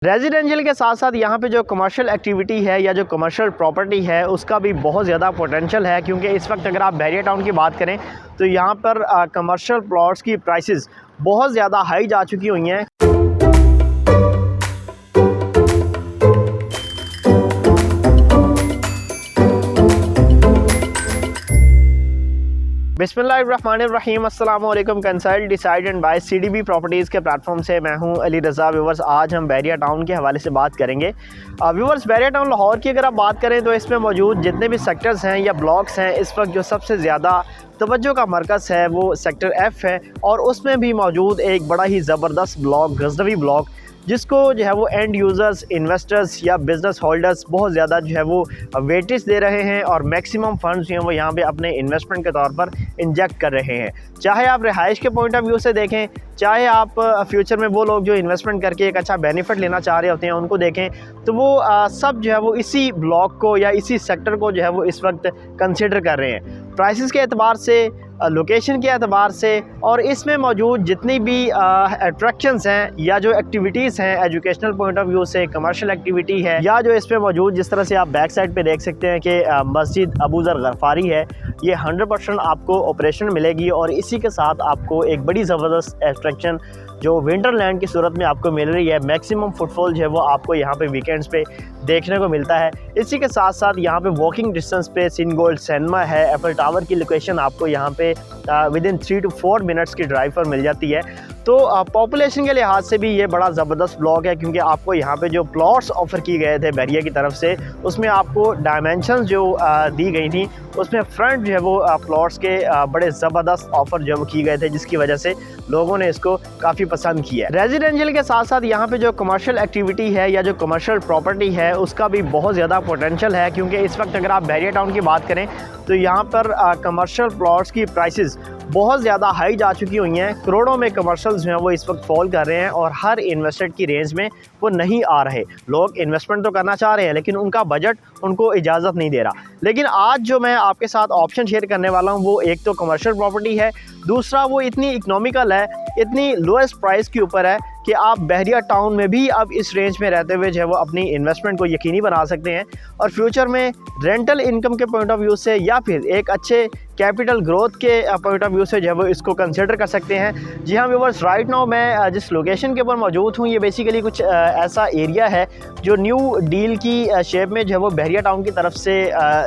Residential के साथ साथ यहाँ पे जो कमर्शियल एक्टिविटी है या जो कमर्शियल प्रॉपर्टी है उसका भी बहुत ज़्यादा पोटेंशियल है, क्योंकि इस वक्त अगर आप बहरिया टाउन की बात करें तो यहाँ पर कमर्शियल प्लॉट्स की प्राइसेस बहुत ज़्यादा हाई जा चुकी हुई हैं। बिस्मिल्लाहिर्रहमानिर्रहीम, अस्सलाम वालेकुम। Consult decide and by CDB properties के प्लेटफॉर्म से मैं हूं अली रज़ा। व्यूवर्स, आज हम बहरिया टाउन के हवाले से बात करेंगे। व्यूवर्स, बहरिया टाउन लाहौर की अगर आप बात करें तो इसमें मौजूद जितने भी सेक्टर्स हैं या ब्लॉक्स हैं, इस वक्त जो सबसे ज़्यादा तवज्जो का मरकज़ है वो सेक्टर F है, और उसमें भी मौजूद एक बड़ा ही ज़बरदस्त ब्लॉक गज़नवी ब्लॉक, जिसको जो है वो एंड यूज़र्स, इन्वेस्टर्स या बिज़नेस होल्डर्स बहुत ज़्यादा जो है वो वेटेज दे रहे हैं और मैक्सिमम फंड्स जो हैं वो यहाँ पे अपने इन्वेस्टमेंट के तौर पर इंजेक्ट कर रहे हैं। चाहे आप रिहाइश के पॉइंट ऑफ व्यू से देखें, चाहे आप फ्यूचर में वो लोग जो इन्वेस्टमेंट करके एक अच्छा बेनिफिट लेना चाह रहे होते हैं उनको देखें, तो वो सब जो है वो इसी ब्लॉक को या इसी सेक्टर को जो है वो इस वक्त कंसिडर कर रहे हैं। प्राइसेस के एतबार से, लोकेशन के एतबार से, और इसमें मौजूद जितनी भी अट्रैक्शंस हैं या जो एक्टिविटीज़ हैं एजुकेशनल पॉइंट ऑफ व्यू से, कमर्शियल एक्टिविटी है, या जो इसमें मौजूद जिस तरह से आप बैक साइड पे देख सकते हैं कि मस्जिद अबू ज़र गफ़ारी है, ये 100% आपको ऑपरेशन मिलेगी। और इसी के साथ आपको एक बड़ी ज़बरदस्त अट्रैक्शन जो विंटरलैंड की सूरत में आपको मिल रही है। मैक्सिमम फुटफॉल जो है वो आपको यहाँ पे वीकेंड्स पे देखने को मिलता है। इसी के साथ साथ यहाँ पे वॉकिंग डिस्टेंस पे सीन गोल्ड सिनेमा है, एफएल टावर की लोकेशन आपको यहाँ पे विदिन 3 to 4 मिनट्स की ड्राइव पर मिल जाती है। तो पॉपुलेशन के लिहाज से भी ये बड़ा ज़बरदस्त ब्लॉक है, क्योंकि आपको यहाँ पे जो प्लॉट्स ऑफ़र किए गए थे बहरिया की तरफ से, उसमें आपको डायमेंशंस जो दी गई थी, उसमें फ्रंट जो है वो प्लॉट्स के बड़े ज़बरदस्त ऑफ़र जो किए गए थे, जिसकी वजह से लोगों ने इसको काफ़ी पसंद किया है। रेजिडेंशियल के साथ साथ यहाँ पे जो कमर्शियल एक्टिविटी है या जो कमर्शियल प्रॉपर्टी है उसका भी बहुत ज़्यादा पोटेंशियल है, क्योंकि इस वक्त अगर आप बहरिया टाउन की बात करें तो यहाँ पर कमर्शियल प्लॉट्स की प्राइसेस बहुत ज़्यादा हाई जा चुकी हुई हैं। करोड़ों में कमर्शियल्स जो हैं वो इस वक्त फॉल कर रहे हैं और हर इन्वेस्टर की रेंज में वो नहीं आ रहे। लोग इन्वेस्टमेंट तो करना चाह रहे हैं लेकिन उनका बजट उनको इजाज़त नहीं दे रहा। लेकिन आज जो मैं आपके साथ ऑप्शन शेयर करने वाला हूँ वो एक तो कमर्शियल प्रॉपर्टी है, दूसरा वो इतनी इकनॉमिकल है, इतनी लोएस्ट प्राइस के ऊपर है कि आप बहरिया टाउन में भी अब इस रेंज में रहते हुए जो है वो अपनी इन्वेस्टमेंट को यकीनी बना सकते हैं, और फ्यूचर में रेंटल इनकम के पॉइंट ऑफ व्यू से या फिर एक अच्छे कैपिटल ग्रोथ के पॉइंट ऑफ व्यू से जो है वो इसको कंसिडर कर सकते हैं। जी हाँ व्यूअर्स, राइट नाउ मैं जिस लोकेशन के ऊपर मौजूद हूँ, ये बेसिकली कुछ ऐसा एरिया है जो न्यू डील की शेप में जो है वो बहरिया टाउन की तरफ से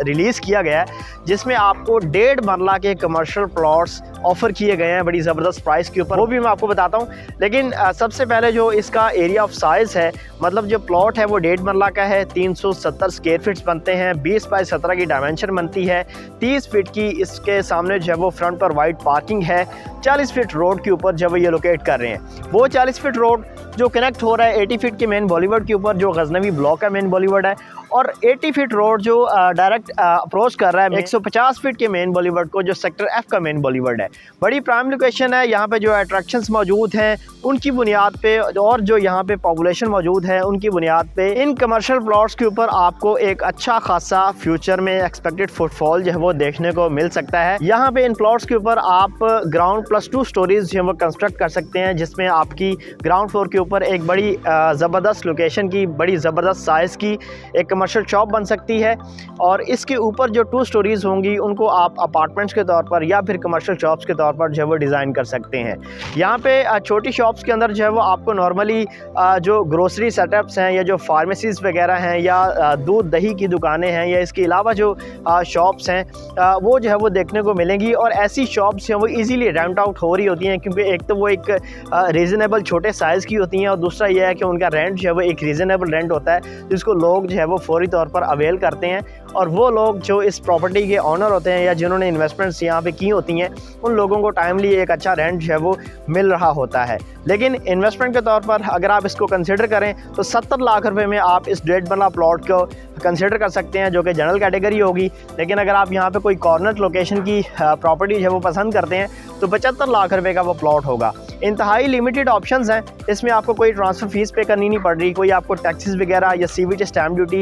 रिलीज़ किया गया है, जिसमें आपको 1.5 मरला के कमर्शियल प्लॉट्स ऑफ़र किए गए हैं बड़ी ज़बरदस्त प्राइस के ऊपर। वो भी मैं आपको बताता हूँ। लेकिन सबसे पहले जो इसका एरिया ऑफ साइज़ है, मतलब जो प्लॉट है वो 1.5 मरला का है, 370 स्क्वायर फीट्स बनते हैं, 20 बाई 17 की डायमेंशन बनती है, 30 फीट की इसके सामने जो है वो फ्रंट पर वाइड पार्किंग है, 40 फीट रोड के ऊपर जब ये लोकेट कर रहे हैं। वो 40 फीट रोड जो कनेक्ट हो रहा है 80 फीट के मेन बॉलीवुड के ऊपर, जो गज़नवी ब्लॉक का मेन बॉलीवुड है, और 80 फीट रोड जो डायरेक्ट अप्रोच कर रहा है 150 फीट के मेन बॉलीवुड को, जो सेक्टर F का मेन बॉलीवुड है। बड़ी प्राइम लोकेशन है। यहाँ पे जो अट्रैक्शंस मौजूद हैं उनकी बुनियाद पे, और जो यहाँ पे पॉपुलेशन मौजूद है उनकी बुनियाद पे, इन कमर्शियल प्लॉट्स के ऊपर आपको एक अच्छा खासा फ्यूचर में एक्सपेक्टेड फुटफॉल जो है वो देखने को मिल सकता है। यहाँ पे इन प्लॉट्स के ऊपर आप ग्राउंड प्लस 2 स्टोरीज जो है वो कंस्ट्रक्ट कर सकते हैं, जिसमें आपकी ग्राउंड फ्लोर के ऊपर एक बड़ी ज़बरदस्त लोकेशन की, बड़ी ज़बरदस्त साइज़ की एक कमर्शियल शॉप बन सकती है, और इसके ऊपर जो 2 स्टोरीज़ होंगी उनको आप अपार्टमेंट्स के तौर पर या फिर कमर्शियल शॉप्स के तौर पर जो है वो डिज़ाइन कर सकते हैं। यहाँ पे छोटी शॉप्स के अंदर जो है वो आपको नॉर्मली जो ग्रोसरी सेटअप्स हैं या जो फार्मेसीज़ वगैरह हैं या दूध दही की दुकानें हैं या इसके अलावा जो शॉप्स हैं वो जो है वो देखने को मिलेंगी। और ऐसी शॉप्स हैं वो ईज़िली रेंट आउट हो रही होती हैं, क्योंकि एक तो वो एक रीज़नेबल छोटे साइज़ की होती हैं, और दूसरा यह है कि उनका रेंट जो है वो एक रीज़नेबल रेंट होता है, जिसको लोग जो है वो फौरी तौर पर अवेल करते हैं। और वो लोग जो इस प्रॉपर्टी के ऑनर होते हैं या जिन्होंने इन्वेस्टमेंट्स यहाँ पे की होती हैं, उन लोगों को टाइमली एक अच्छा रेंट जो है वो मिल रहा होता है। लेकिन इन्वेस्टमेंट के तौर पर अगर आप इसको कंसिडर करें तो 70 लाख रुपए में आप इस 1.5 मरला प्लॉट को कंसिडर कर सकते हैं, जो कि जनरल कैटेगरी होगी। लेकिन अगर आप यहाँ पे कोई कॉर्नर लोकेशन की प्रॉपर्टी जो है वो पसंद करते हैं तो 75 लाख रुपए का वो प्लॉट होगा। इंतहाई लिमिटेड ऑप्शंस हैं। इसमें आपको कोई ट्रांसफ़र फ़ीस पे करनी नहीं पड़ रही, कोई आपको टैक्सेस वगैरह या सीवीटी स्टैम्प ड्यूटी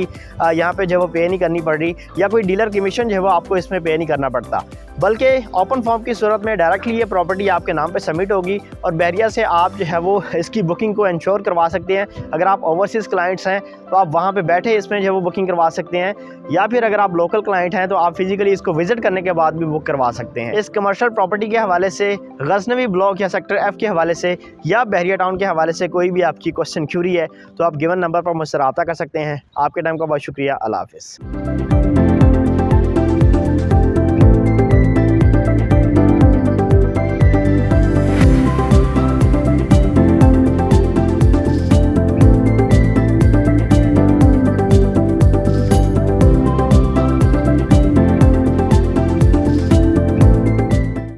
यहाँ पे जो है वो पे नहीं करनी पड़ रही, या कोई डीलर कमीशन जो है वो आपको इसमें पे नहीं करना पड़ता, बल्कि ओपन फॉर्म की सूरत में डायरेक्टली ये प्रॉपर्टी आपके नाम पे सबमिट होगी और बहरिया से आप जो है वो इसकी बुकिंग को इंश्योर करवा सकते हैं। अगर आप ओवरसीज़ क्लाइंट्स हैं तो आप वहाँ पे बैठे इसमें जो है वो बुकिंग करवा सकते हैं, या फिर अगर आप लोकल क्लाइंट हैं तो आप फिजिकली इसको विजिट करने के बाद भी बुक करवा सकते हैं। इस कमर्शियल प्रॉपर्टी के हवाले से, गजनवी ब्लॉक या सेक्टर F के हवाले से या बहरिया टाउन के हवाले से कोई भी आपकी क्वेश्चन क्यूरी है तो आप गिवन नंबर पर मुझसे रब्ता कर सकते हैं। आपके टाइम का बहुत शुक्रिया। अल्लाह हाफ़िज़।